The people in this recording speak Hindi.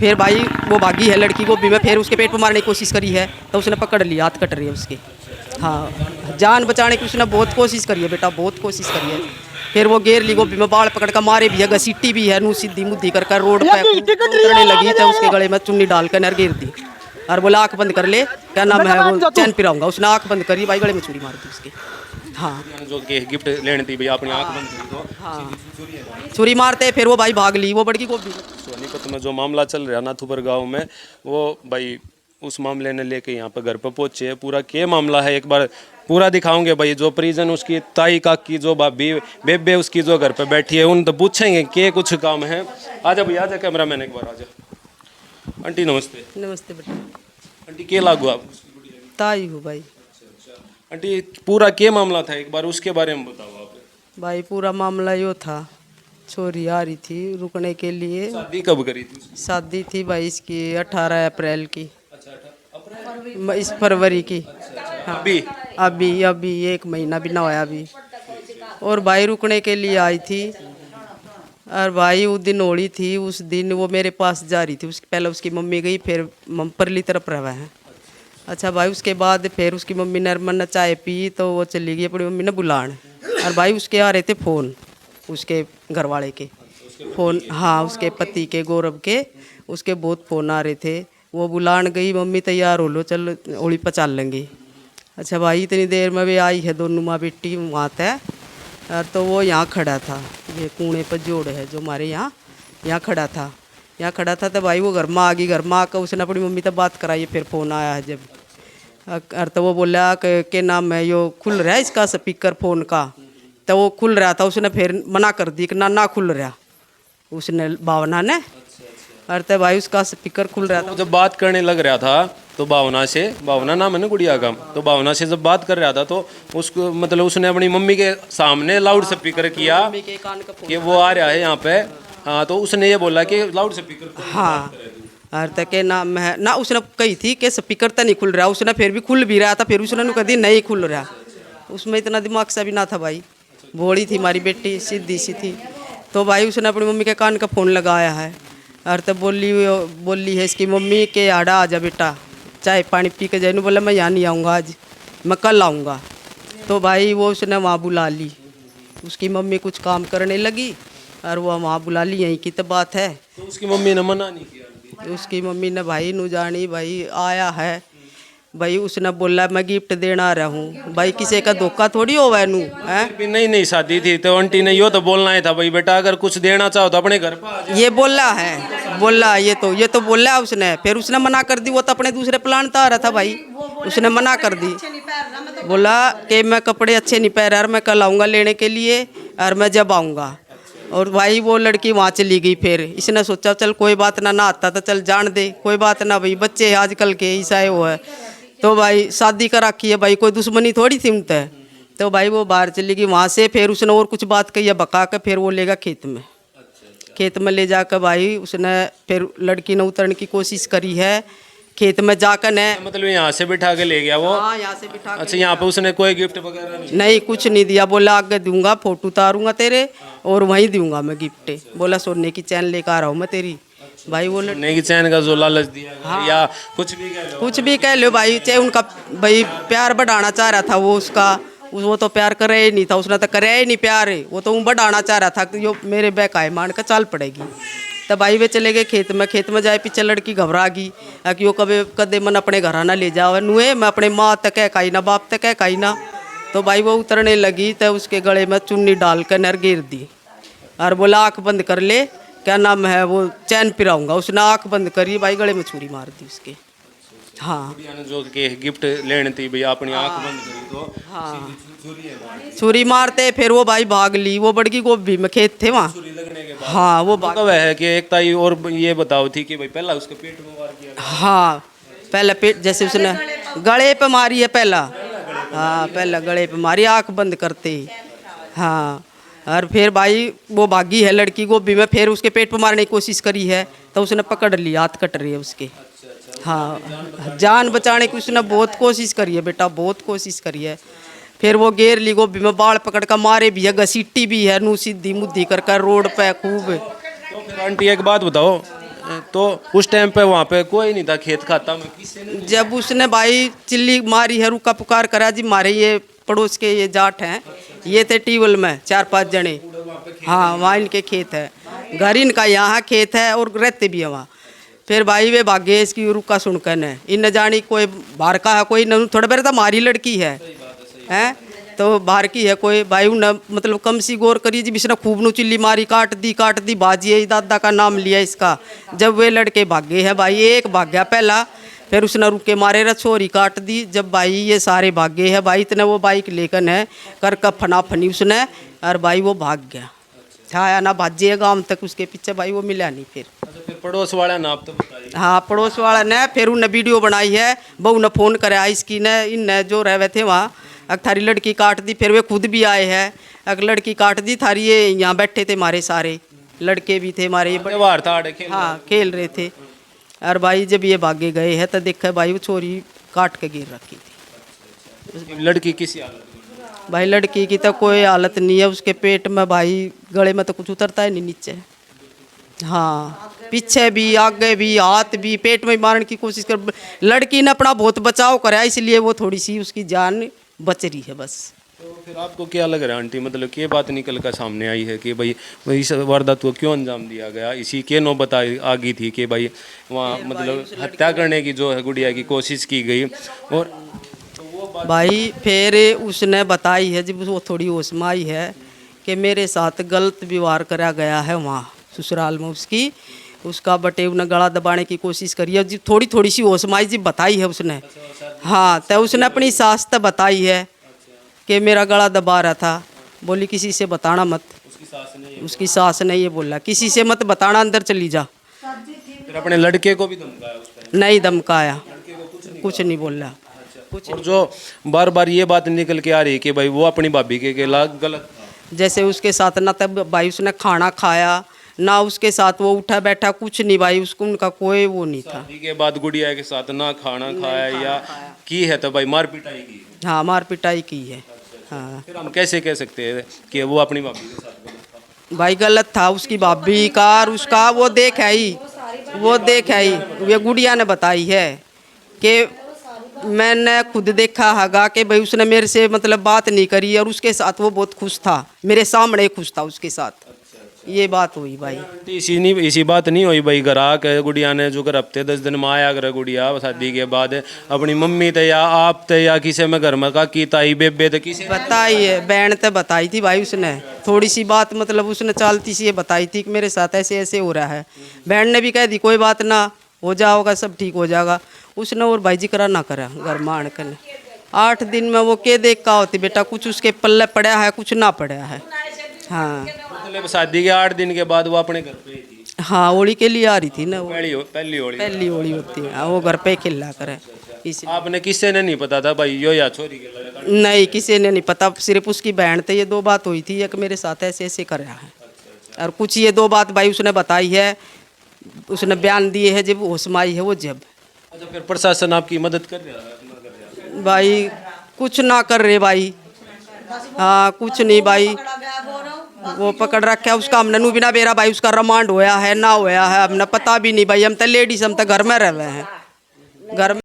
फिर भाई वो भागी है लड़की को भी मैं फिर उसके पेट पर मारने की कोशिश करी है तो उसने पकड़ लिया, हाथ कट रही है उसके। हाँ, जान बचाने की उसने बहुत कोशिश करी है बेटा, बहुत कोशिश करी है। फिर वो गेर ली गोभी में बाल पकड़ कर मारे भी है, घसीटी भी है, नू सीधी मुद्दी कर रोड पे उतरने लगी तो उसके गले में चुन्नी डाल कर नर गिर दी और बोला आँख बंद कर ले, क्या नाम है वो चैन पिराऊंगा। उसने आँख बंद करी, भाई गले में छुरी मार दी उसके। हाँ, जो कि गिफ्ट लेने थी भैया अपनी आंख बंद करी तो हाँ, छुरी मारते फिर वो भाई भाग ली, वो बड़की गोभी। सोनीपत में जो मामला चल रहा नाथूपुर गांव में, वो भाई उस मामले ने लेके यहाँ पे घर पे पहुंचे हैं। पूरा क्या मामला है एक बार पूरा दिखाऊंगे भाई। जो परिजन उसकी ताई काकी जो भाभी बेबे उसकी जो घर पे बैठी है उन तो पूछेंगे के कुछ काम है। आजा भैया, आजा कैमरा मैन एक बार आजा। आंटी नमस्ते। नमस्ते बेटा। आंटी के लागू आप? ताई हूँ भाई। आंटी पूरा क्या मामला था एक बार उसके बारे में बताओ आप। भाई पूरा मामला यो था, छोरी आ रही थी रुकने के लिए। शादी कब करी थी? शादी थी भाई इसकी 18 अप्रैल की, इस फरवरी की। हाँ, अभी अभी अभी 1 महीना भी ना हुआ अभी। और भाई रुकने के लिए आई थी और भाई उस दिन होली थी, उस दिन वो मेरे पास जा रही थी। पहले उसकी मम्मी गई, फिर परली तरफ रहा है। अच्छा भाई उसके बाद फिर उसकी मम्मी ने मन चाय पी तो वो चली गई अपनी मम्मी ने बुलाने। और भाई उसके आ रहे थे फ़ोन, उसके घर वाले के फ़ोन, हाँ उसके पति के गौरव के, उसके बहुत फ़ोन आ रहे थे। वो बुलान गई, मम्मी तैयार हो लो चल होली पचाल लेंगे। अच्छा भाई इतनी देर में भी आई है दोनों माँ बेटी वहाँ तय। और तो वो यहाँ खड़ा था, ये कूड़े पर जोड़ है जो हमारे यहाँ खड़ा था। यहाँ खड़ा था तो भाई वो घर में आ गई। घर में आकर उसने अपनी मम्मी से बात कराई, फिर फ़ोन आया है जब। और तो वो बोला के नाम है यो खुल रहा है इसका स्पीकर फ़ोन का, तो वो खुल रहा था। उसने फिर मना कर दी कि ना खुल रहा, उसने भावना ने। और तो भाई उसका स्पीकर खुल रहा था। जब बात करने लग रहा था तो भावना नाम है ना गुड़िया का, तो भावना से जब बात कर रहा था तो उसको मतलब उसने अपनी मम्मी के सामने लाउड स्पीकर किया मम्मी के कान का कि वो आ रहा है यहाँ पे। हाँ, तो उसने ये बोला कि लाउड स्पीकर। हाँ, और तक के नाम है ना, उसने कही थी कि स्पीकर तो नहीं खुल रहा। उसने फिर भी खुल भी रहा था, फिर उसने कह दी नहीं खुल रहा। उसमें इतना दिमाग सा भी ना था भाई, भोली थी हमारी बेटी, सीधी सी थी। तो भाई उसने अपनी मम्मी के कान का फ़ोन लगाया है और तब बोली है इसकी मम्मी के आड़ा आ जा बेटा, चाय पानी पी के जाए। बोला मैं यहाँ नहीं आऊँगा आज, मैं कल आऊँगा। तो भाई वो उसने वहाँ बुला ली, उसकी मम्मी कुछ काम करने लगी और वो वहाँ बुला ली, यहीं की तो बात है। तो उसकी मम्मी ने मना नहीं किया? उसकी मम्मी ने भाई नू जानी भाई आया है भाई, उसने बोला मैं गिफ्ट देना रहा हूँ। भाई किसी का धोखा थोड़ी हो वह नू है। नहीं शादी थी तो आंटी ने यो तो बोलना ही था भाई बेटा अगर कुछ देना चाहो तो अपने घर पर ये बोला है, बोला ये तो बोला उसने। फिर उसने मना कर दी, वो तो अपने दूसरे प्लान तो आ रहा था भाई। उसने मना कर दी, बोला कि मैं कपड़े अच्छे नहीं पहन रहा, मैं कल आऊँगा लेने के लिए और मैं जब आऊँगा। और भाई वो लड़की वहाँ चली गई। फिर इसने सोचा चल कोई बात ना आता तो चल जान दे, कोई बात ना भाई, बच्चे आजकल के ईसाई वो है। तो भाई शादी कर रखी है भाई, कोई दुश्मनी थोड़ी थी उनसे। तो भाई वो बाहर चली गई वहाँ से। फिर उसने और कुछ बात कही है बका कर, फिर वो लेगा खेत में। खेत में ले जाकर भाई उसने फिर लड़की ने उतरने की कोशिश करी है खेत में जाकर ने। मतलब यहाँ से बिठा के ले गया वो? हाँ, यहाँ से बिठा के। अच्छा, यहाँ पे उसने कोई गिफ्ट वगैरह नहीं कुछ नहीं दिया। बोला आगे दूंगा, फोटो उतारूंगा तेरे और वहीं दूंगा मैं गिफ्ट। बोला सोने की चैन लेकर आ रहा हूँ मैं तेरी। भाई वो सोने की चैन का जो लालच दिया। हाँ, या कुछ भी कह लो भाई, चाहे उनका भाई प्यार बढ़ाना चाह रहा था वो उसका। वो तो प्यार करे ही नहीं था, उसने तो करे ही नहीं प्यार, वो तो बढ़ाना चाह रहा था कि जो मेरे बहकाए मान कर चाल पड़ेगी। तब भाई वे चले गए खेत में। खेत में जाए पीछे लड़की घबरा गई कि वो कदे मन अपने घर ना ले जाओ नुए, मैं अपने माँ तक है काई ना, बाप तक है काई ना। तो भाई वो उतरने लगी तो उसके गले में चुन्नी डाल कर नर गिर दी और बोला आँख बंद कर ले, क्या नाम है वो चैन पिराऊंगा। उसने आँख बंद करी, भाई गले में छुरी मार दी उसके। हाँ, जो के गिफ्ट लेने थी भैया अपनी आँख बंद करी तो हाँ छुरी मारते फिर वो भाई भाग ली। वो बड़की गोभी में खेत थे वहाँ। हाँ वो कब है कि एक ताई और ये बताओ थी कि भाई पहला उसके पेट में वार किया? हाँ, पहले पेट जैसे उसने गले पे मारी है पहला। हाँ, पहला गले पे मारी आँख बंद करते ही। हाँ, और फिर भाई वो भागी है लड़की गोभी में, फिर उसके पेट पे मारने की कोशिश करी है तो उसने पकड़ लिया, हाथ कट रही है उसके। हाँ, जान बचाने की उसने बहुत कोशिश करी है बेटा, बहुत कोशिश करी है। फिर वो गेर ली गोभी में बाल पकड़ कर मारे भी है, घसीटी भी है, नू सीधी मुद्दी कर रोड पे खूब। तो फिर आंटी एक बात बताओ, तो उस टाइम पे वहाँ पे कोई नहीं था खेत खाता में, किसी ने जब उसने भाई चिल्ली मारी है, रुका पुकार करा जी मारे, ये पड़ोस के ये जाट हैं, ये थे टीवल में 4-5 जने। हाँ वहाँ इनके खेत है, घर इनका यहाँ खेत है और रहते भी है वहाँ। फिर भाई वे भागे इसकी रुका सुनकर ने, इन न जानी कोई बाहर का है कोई न, थोड़ा बेर तो हमारी लड़की है हैं, तो बाहर की है कोई भाई न, मतलब कम सी गौर करी जी, इसने खूब नु चिल्ली मारी, काट दी बाजी है, दादा का नाम लिया इसका। जब वे लड़के भागे हैं भाई, एक भाग गया पहला, फिर उसने रुके मारे रहा, छोरी काट दी। जब भाई ये सारे भागे हैं भाई, इतने वो बाइक लेकर है कर का फना फनी उसने, और भाई वो भाग गया, छाया ना भाजे गांव तक उसके पीछे भाई, वो मिला नहीं फिर। अच्छा, फिर पड़ोस वाला ना आप तो बताइए। हाँ पड़ोस वाला ने फिर उन्हें वीडियो बनाई है, बहू ने फ़ोन कराया इसकी ने, इन जो रहे थे वहाँ, अग थारी लड़की काट दी। फिर वे खुद भी आए हैं, अग लड़की काट दी थारी, ये यहाँ बैठे थे हमारे सारे लड़के भी थे हमारे, त्योहार था आड़े खेल हाँ खेल रहे थे। और भाई जब ये भागे गए हैं तो देखा भाई वो छोरी काट के गिर रखी थी। लड़की किसी हालत में? भाई लड़की की तो कोई हालत नहीं है, उसके पेट में भाई गले में तो कुछ उतरता है नहीं नीचे। हाँ पीछे भी आगे भी हाथ भी, पेट में मारने की कोशिश कर, लड़की ने अपना बहुत बचाव करा, इसलिए वो थोड़ी सी उसकी जान बच रही है बस। तो फिर आपको क्या लग रहा है आंटी, मतलब ये बात निकल कर सामने आई है कि भाई इस वारदात को क्यों अंजाम दिया गया, इसी के नौबत आ गई थी कि भाई वहाँ मतलब हत्या करने की जो है गुड़िया की कोशिश की गई। और भाई फिर उसने बताई है जब वो थोड़ी होश में आई है कि मेरे साथ गलत व्यवहार करा गया है वहाँ ससुराल में उसकी, उसका बटे उन्हें गला दबाने की कोशिश करी है। जब थोड़ी थोड़ी सी होश में आई जब बताई है उसने, हाँ तो उसने अपनी सास तक बताई है कि मेरा गला दबा रहा था, बोली किसी से बताना मत। उसकी सास ने ये बोला किसी से मत बताना, अंदर चली जा। फिर अपने लड़के को भी धमकाया उस टाइम? नहीं धमकाया, कुछ नहीं बोला। और जो बार बार ये बात निकल के आ रही है कि भाई वो अपनी भाभी के खिलाफ गलत था। जैसे उसके साथ ना तब भाई उसने खाना खाया ना, उसके साथ वो उठा बैठा कुछ नहीं भाई, उसको उनका कोई वो नहीं था। शादी के बाद गुड़िया के साथ ना खाना खाया या की है तो भाई मार पिटाई की है। हाँ मार पिटाई की है। हाँ फिर हम कैसे कह सकते हैं कि वो अपनी भाभी के साथ गलत था? भाई गलत था उसकी भाभी का और उसका, वो देख है ही, वो देख है ही, ये गुड़िया ने बताई है कि मैंने खुद देखा हैगा कि भाई उसने मेरे से मतलब बात नहीं करी, और उसके साथ वो बहुत खुश था, मेरे सामने खुश था उसके साथ। ये बात हुई भाई। इसी बात नहीं हुई भाई, ग्राहक है गुड़िया ने जो कर हफ्ते 10 दिन में आया कर गुड़िया शादी के बाद अपनी मम्मी थे या आप थे या किसी में घर में का की ताई बेबे थे किसी बताई है, बहन तो बताई थी भाई उसने, थोड़ी सी बात मतलब उसने चालती सी ये बताई थी कि मेरे साथ ऐसे ऐसे हो रहा है। बहन ने भी कह दी कोई बात ना, हो जाओगा सब ठीक हो जाएगा। उसने और भाई जिक्र ना करा घर में आने कर। 8 दिन में वो के देख का होती बेटा, कुछ उसके पल्ले पड़ा है कुछ ना पड़ा है। हाँ मतलब शादी के 8 दिन के बाद वो अपने घर पे ही थी? हाँ होली के लिए आ रही थी ना वो, पहली होली होती है। हाँ, वो घर पे खेला करे। आपने किसी ने नहीं पता था भाई यो या छोरी के लड़का? नहीं किसी ने नहीं पता, सिर्फ उसकी बहन थे। ये 2 बात हुई थी, एक मेरे साथ ऐसे ऐसे कर रहा है, और कुछ ये 2 बात भाई उसने बताई है, उसने बयान दिए है जब होश में आई है वो जब। अच्छा फिर प्रशासन आपकी मदद कर रहा है? भाई कुछ ना कर रहे भाई। हाँ कुछ नहीं भाई, वो पकड़ रखा है उसका, हमने नू बिना बेरा भाई उसका रिमांड होया है ना होया है हमने पता भी नहीं भाई। हम तो लेडीज, हम तो घर में रह रहे हैं, घर में।